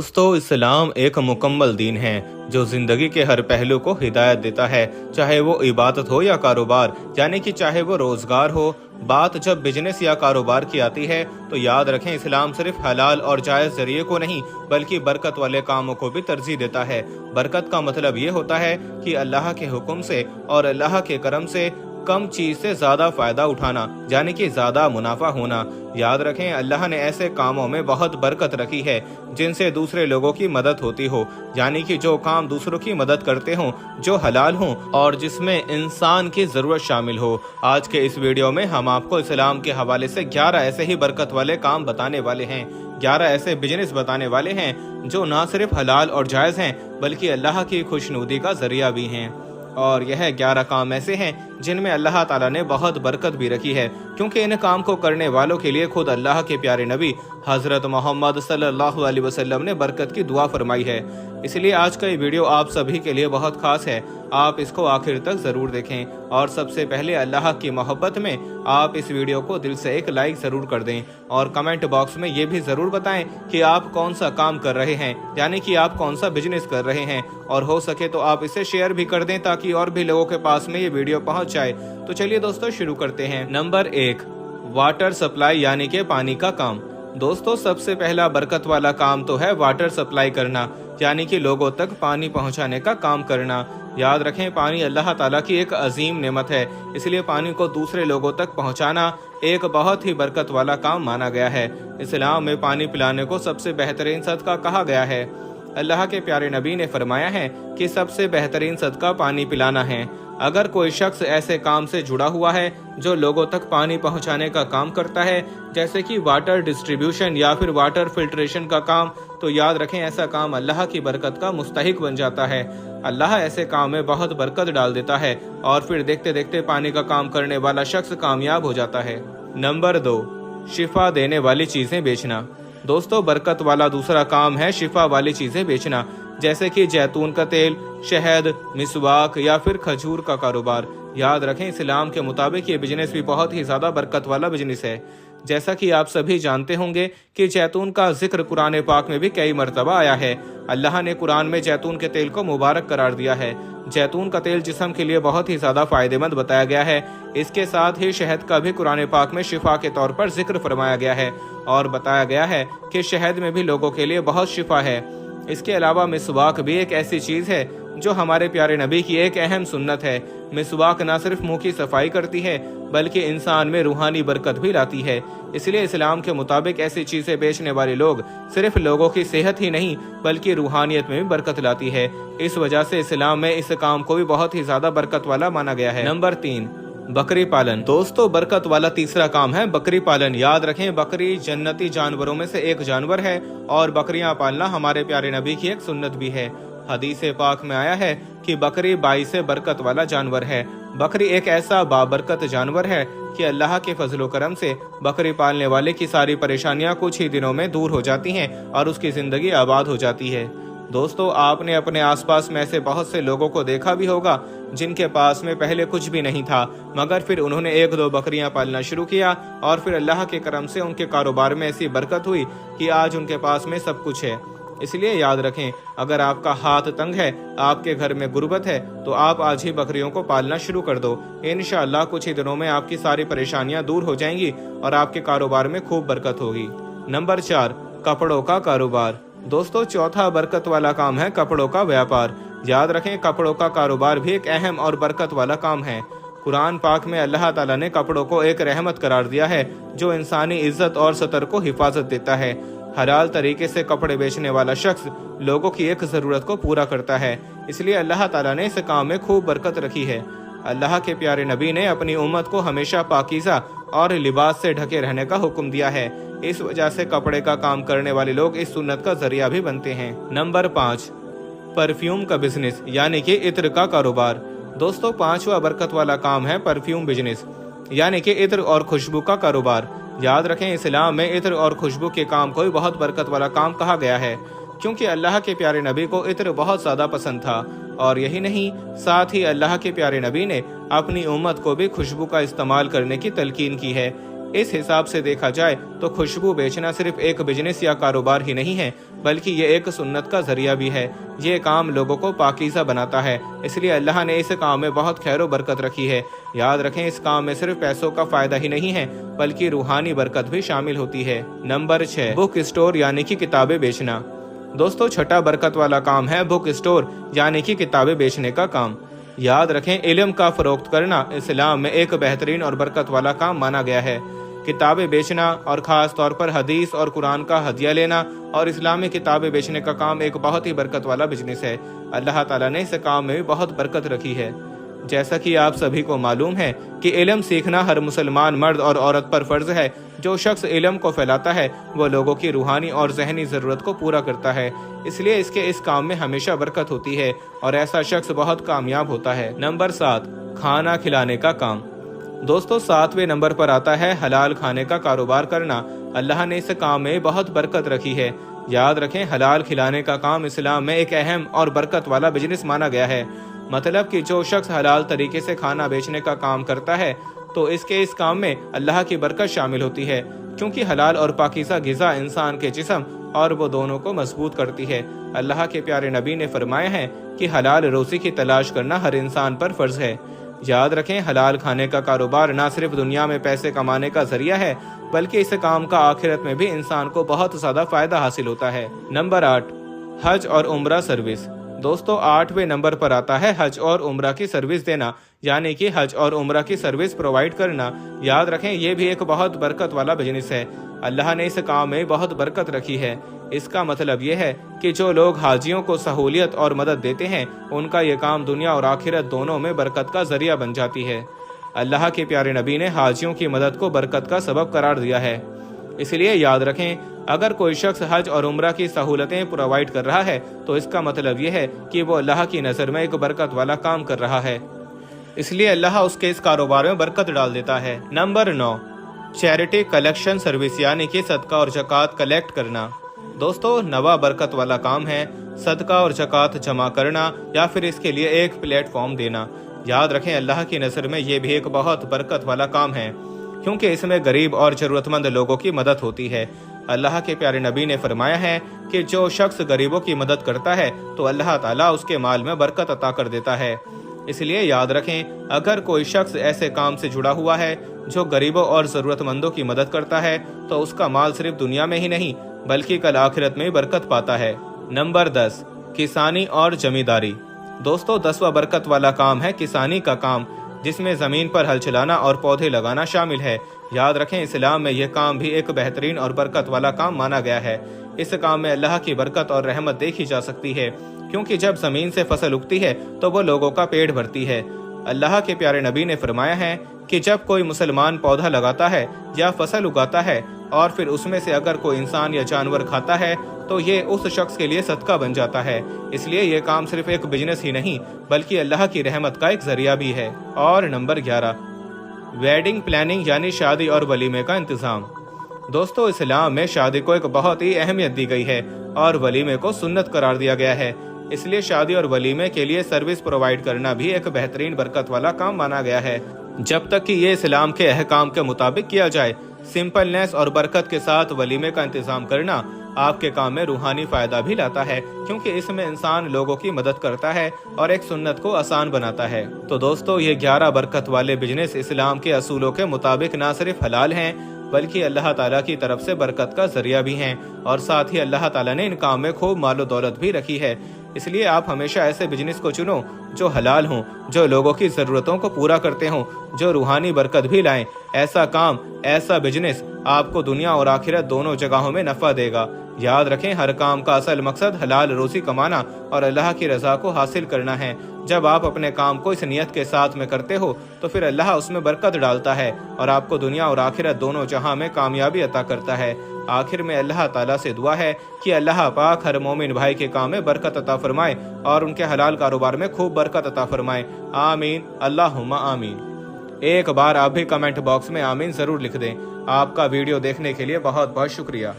दोस्तों, इस्लाम एक मुकम्मल दीन है जो जिंदगी के हर पहलू को हिदायत देता है, चाहे वो इबादत हो या कारोबार, यानी कि चाहे वो रोजगार हो। बात जब बिजनेस या कारोबार की आती है तो याद रखें, इस्लाम सिर्फ हलाल और जायज़ जरिए को नहीं बल्कि बरकत वाले कामों को भी तरजीह देता है। बरकत का मतलब ये होता है कि अल्लाह के हुक्म से और अल्लाह के करम से कम चीज से ज्यादा फायदा उठाना, यानी कि ज्यादा मुनाफा होना। याद रखें, अल्लाह ने ऐसे कामों में बहुत बरकत रखी है जिनसे दूसरे लोगों की मदद होती हो, यानी कि जो काम दूसरों की मदद करते हों, जो हलाल हों और जिसमें इंसान की जरूरत शामिल हो। आज के इस वीडियो में हम आपको इस्लाम के हवाले से 11 ऐसे ही बरकत वाले काम बताने वाले हैं, 11 ऐसे बिजनेस बताने वाले हैं जो ना सिर्फ हलाल और जायज हैं बल्कि अल्लाह की खुशनुदी का जरिया भी हैं। और यह 11 काम ऐसे हैं जिनमें अल्लाह ताला ने बहुत बरकत भी रखी है, क्योंकि इन काम को करने वालों के लिए खुद अल्लाह के प्यारे नबी हजरत मोहम्मद सल्लल्लाहु अलैहि वसल्लम ने बरकत की दुआ फरमाई है। इसलिए आज का ये वीडियो आप सभी के लिए बहुत खास है, आप इसको आखिर तक जरूर देखें। और सबसे पहले अल्लाह की मोहब्बत में आप इस वीडियो को दिल से एक लाइक जरूर कर दें और कमेंट बॉक्स में ये भी जरूर बताएं कि आप कौन सा काम कर रहे हैं, यानी कि आप कौन सा बिजनेस कर रहे हैं, और हो सके तो आप इसे शेयर भी कर दें ताकि और भी लोगों के पास में ये वीडियो पहुंच जाए। तो चलिए दोस्तों, शुरू करते हैं। नंबर 1, वाटर सप्लाई यानी कि पानी का काम। दोस्तों, सबसे पहला बरकत वाला काम तो है वाटर सप्लाई करना, यानी कि लोगों तक पानी पहुंचाने का काम करना। याद रखें, पानी अल्लाह ताला की एक अजीम नेमत है, इसलिए पानी को दूसरे लोगों तक पहुंचाना एक बहुत ही बरकत वाला काम माना गया है। इस्लाम में पानी पिलाने को सबसे बेहतरीन सदका कहा गया है। अल्लाह के प्यारे नबी ने फरमाया है कि सबसे बेहतरीन सदका पानी पिलाना है। अगर कोई शख्स ऐसे काम से जुड़ा हुआ है जो लोगों तक पानी पहुंचाने का काम करता है, जैसे कि वाटर डिस्ट्रीब्यूशन या फिर वाटर फिल्ट्रेशन का काम, तो याद रखें ऐसा काम अल्लाह की बरकत का मुस्तहिक बन जाता है। अल्लाह ऐसे काम में बहुत बरकत डाल देता है और फिर देखते देखते पानी का काम करने वाला शख्स कामयाब हो जाता है। नंबर 2, शिफा देने वाली चीजें बेचना। दोस्तों, बरकत वाला दूसरा काम है शिफा वाली चीजें बेचना, जैसे कि जैतून का तेल, शहद, मिसवाक या फिर खजूर का कारोबार। याद रखें, इस्लाम के मुताबिक ये बिजनेस भी बहुत ही ज्यादा बरकत वाला बिजनेस है। जैसा कि आप सभी जानते होंगे कि जैतून का जिक्र कुरान पाक में भी कई मरतबा आया है। अल्लाह ने कुरान में जैतून के तेल को मुबारक करार दिया है। जैतून का तेल जिस्म के लिए बहुत ही ज्यादा फायदेमंद बताया गया है। इसके साथ ही शहद का भी कुरान पाक में शिफा के तौर पर जिक्र फरमाया गया है और बताया गया है कि शहद में भी लोगों के लिए बहुत शिफा है। इसके अलावा मिसवाक भी एक ऐसी चीज है जो हमारे प्यारे नबी की एक अहम सुन्नत है। मिसवाक न सिर्फ मुंह की सफाई करती है बल्कि इंसान में रूहानी बरकत भी लाती है। इसलिए इस्लाम के मुताबिक ऐसी चीजें बेचने वाले लोग सिर्फ लोगों की सेहत ही नहीं बल्कि रूहानियत में भी बरकत लाती है। इस वजह से इस्लाम में इस काम को भी बहुत ही ज्यादा बरकत वाला माना गया है। नंबर 3, बकरी पालन। दोस्तों, बरकत वाला तीसरा काम है बकरी पालन। याद रखें, बकरी जन्नती जानवरों में से एक जानवर है और बकरियां पालना हमारे प्यारे नबी की एक सुन्नत भी है। हदीस पाक में आया है कि बकरी 22 बरकत वाला जानवर है। बकरी एक ऐसा बाबरकत जानवर है कि अल्लाह के फजलो करम से बकरी पालने वाले की सारी परेशानियां कुछ ही दिनों में दूर हो जाती हैं और उसकी जिंदगी आबाद हो जाती है। दोस्तों, आपने अपने आसपास में ऐसे बहुत से लोगों को देखा भी होगा जिनके पास में पहले कुछ भी नहीं था, मगर फिर उन्होंने 1-2 बकरियां पालना शुरू किया और फिर अल्लाह के करम से उनके कारोबार में ऐसी बरकत हुई कि आज उनके पास में सब कुछ है। इसलिए याद रखें, अगर आपका हाथ तंग है, आपके घर में गुर्बत है, तो आप आज ही बकरियों को पालना शुरू कर दो। इंशाअल्लाह कुछ ही दिनों में आपकी सारी परेशानियां दूर हो जाएंगी और आपके कारोबार में खूब बरकत होगी। नंबर 4, कपड़ों का कारोबार। दोस्तों, चौथा बरकत वाला काम है कपड़ों का व्यापार। याद रखें, कपड़ों का कारोबार भी एक अहम और बरकत वाला काम है। कुरान पाक में अल्लाह ताला ने कपड़ों को एक रहमत करार दिया है जो इंसानी इज्जत और सतर को हिफाजत देता है। हलाल तरीके से कपड़े बेचने वाला शख्स लोगों की एक जरूरत को पूरा करता है, इसलिए अल्लाह ताला ने इस काम में खूब बरकत रखी है। अल्लाह के प्यारे नबी ने अपनी उम्मत को हमेशा पाकीज़ा और लिबास से ढके रहने का हुक्म दिया है। इस वजह से कपड़े का काम करने वाले लोग इस सुन्नत का जरिया भी बनते हैं। नंबर 5, परफ्यूम का बिजनेस यानी कि इत्र का कारोबार। दोस्तों, 5वां बरकत वाला काम है परफ्यूम बिजनेस, यानी कि इत्र और खुशबू का कारोबार। याद रखें, इस्लाम में इत्र और खुशबू के काम को भी बहुत बरकत वाला काम कहा गया है, क्योंकि अल्लाह के प्यारे नबी को इत्र बहुत ज्यादा पसंद था। और यही नहीं, साथ ही अल्लाह के प्यारे नबी ने अपनी उम्मत को भी खुशबू का इस्तेमाल करने की तलकीन की है। इस हिसाब से देखा जाए तो खुशबू बेचना सिर्फ एक बिजनेस या कारोबार ही नहीं है, बल्कि ये एक सुन्नत का जरिया भी है। ये काम लोगों को पाकीज़ा बनाता है, इसलिए अल्लाह ने इस काम में बहुत खैर बरकत रखी है। याद रखें, इस काम में सिर्फ पैसों का फायदा ही नहीं है, बल्कि रूहानी बरकत भी शामिल होती है। नंबर 6, बुक स्टोर यानी कि किताबें बेचना। दोस्तों, छठा बरकत वाला काम है बुक स्टोर यानी कि किताबें बेचने का काम। याद रखें, इल्म का फरोख्त करना इस्लाम में एक बेहतरीन और बरकत वाला काम माना गया है। किताबें बेचना और ख़ास तौर पर हदीस और कुरान का हदिया लेना और इस्लामी किताबें बेचने का काम एक बहुत ही बरकत वाला बिजनेस है। अल्लाह ताला ने इस काम में भी बहुत बरकत रखी है। जैसा कि आप सभी को मालूम है कि इल्म सीखना हर मुसलमान मर्द और औरत पर फर्ज है। जो शख्स इल्म को फैलाता है वो लोगों की रूहानी और जहनी ज़रूरत को पूरा करता है, इसलिए इसके इस काम में हमेशा बरकत होती है और ऐसा शख्स बहुत कामयाब होता है। नंबर 7, खाना खिलाने का काम। दोस्तों, 7वें नंबर पर आता है हलाल खाने का कारोबार करना। अल्लाह ने इस काम में बहुत बरकत रखी है। याद रखें, हलाल खिलाने का काम इस्लाम में एक अहम और बरकत वाला बिजनेस माना गया है। मतलब कि जो शख्स हलाल तरीके से खाना बेचने का काम करता है तो इसके इस काम में अल्लाह की बरकत शामिल होती है, क्योंकि हलाल और पाकीज़ा ग़िज़ा इंसान के जिस्म और वो दोनों को मजबूत करती है। अल्लाह के प्यारे नबी ने फरमाया है कि हलाल रोज़ी की तलाश करना हर इंसान पर फ़र्ज है। याद रखें, हलाल खाने का कारोबार ना सिर्फ दुनिया में पैसे कमाने का जरिया है, बल्कि इस काम का आखिरत में भी इंसान को बहुत ज़्यादा फायदा हासिल होता है। नंबर 8, हज और उम्रा सर्विस। दोस्तों, 8वें नंबर पर आता है हज और उम्रा की सर्विस देना, यानी कि हज और उम्रा की सर्विस प्रोवाइड करना। याद रखें, ये भी एक बहुत बरकत वाला बिजनेस है। अल्लाह ने इस काम में बहुत बरकत रखी है। इसका मतलब ये है कि जो लोग हाजियों को सहूलियत और मदद देते हैं, उनका ये काम दुनिया और आखिरत दोनों में बरकत का जरिया बन जाती है। अल्लाह के प्यारे नबी ने हाजियों की मदद को बरकत का सबब करार दिया है। इसलिए याद रखें, अगर कोई शख्स हज और उम्रा की सहूलतें प्रोवाइड कर रहा है तो इसका मतलब यह है कि वो अल्लाह की नज़र में एक बरकत वाला काम कर रहा है, इसलिए अल्लाह उसके इस कारोबार में बरकत डाल देता है। नंबर 9, चैरिटी कलेक्शन सर्विस यानी कि सदका और ज़कात कलेक्ट करना। दोस्तों, नवा बरकत वाला काम है सदका और ज़कात जमा करना या फिर इसके लिए एक प्लेटफॉर्म देना। याद रखें, अल्लाह की नज़र में ये भी एक बहुत बरकत वाला काम है, क्योंकि इसमें गरीब और ज़रूरतमंद लोगों की मदद होती है। अल्लाह के प्यारे नबी ने फरमाया है कि जो शख्स गरीबों की मदद करता है तो अल्लाह ताला उसके माल में बरकत अता कर देता है। इसलिए याद रखें, अगर कोई शख्स ऐसे काम से जुड़ा हुआ है जो गरीबों और ज़रूरतमंदों की मदद करता है तो उसका माल सिर्फ दुनिया में ही नहीं बल्कि कल आखिरत में बरकत पाता है। नंबर 10, किसानी और जमींदारी। दोस्तों, 10वां बरकत वाला काम है किसानी का काम, जिसमें ज़मीन पर हल चलाना और पौधे लगाना शामिल है। याद रखें, इस्लाम में यह काम भी एक बेहतरीन और बरकत वाला काम माना गया है। इस काम में अल्लाह की बरकत और रहमत देखी जा सकती है, क्योंकि जब ज़मीन से फसल उगती है तो वो लोगों का पेट भरती है। अल्लाह के प्यारे नबी ने फरमाया है कि जब कोई मुसलमान पौधा लगाता है या फसल उगाता है और फिर उसमें से अगर कोई इंसान या जानवर खाता है तो ये उस शख्स के लिए सदका बन जाता है। इसलिए ये काम सिर्फ एक बिजनेस ही नहीं बल्कि अल्लाह की रहमत का एक जरिया भी है। और नंबर 11, वेडिंग प्लानिंग यानी शादी और वलीमे का इंतज़ाम। दोस्तों, इस्लाम में शादी को एक बहुत ही अहमियत दी गई है और वलीमे को सुन्नत करार दिया गया है। इसलिए शादी और वलीमे के लिए सर्विस प्रोवाइड करना भी एक बेहतरीन बरकत वाला काम माना गया है, जब तक कि ये इस्लाम के अहकाम के मुताबिक किया जाए। सिंपलनेस और बरकत के साथ वलीमे का इंतजाम करना आपके काम में रूहानी फायदा भी लाता है, क्योंकि इसमें इंसान लोगों की मदद करता है और एक सुन्नत को आसान बनाता है। तो दोस्तों, ये 11 बरकत वाले बिजनेस इस्लाम के असूलों के मुताबिक ना सिर्फ हलाल हैं बल्कि अल्लाह ताला की तरफ से बरकत का जरिया भी हैं, और साथ ही अल्लाह ताला ने इन काम में खूब मालो दौलत भी रखी है। इसलिए आप हमेशा ऐसे बिजनेस को चुनो जो हलाल हों, जो लोगों की ज़रूरतों को पूरा करते हों, जो रूहानी बरकत भी लाएं। ऐसा काम, ऐसा बिजनेस आपको दुनिया और आखिरत दोनों जगहों में नफ़ा देगा। याद रखें, हर काम का असल मकसद हलाल रोज़ी कमाना और अल्लाह की रज़ा को हासिल करना है। जब आप अपने काम को इस नियत के साथ में करते हो तो फिर अल्लाह उसमें बरकत डालता है और आपको दुनिया और आखिरत दोनों जहां में कामयाबी अता करता है। आखिर में अल्लाह ताला से दुआ है कि अल्लाह पाक हर मोमिन भाई के काम में बरकत अता फरमाए और उनके हलाल कारोबार में खूब बरकत अता फरमाए। आमीन, अल्लाहुम्मा आमीन। एक बार आप भी कमेंट बॉक्स में आमीन ज़रूर लिख दें। आपका वीडियो देखने के लिए बहुत बहुत शुक्रिया।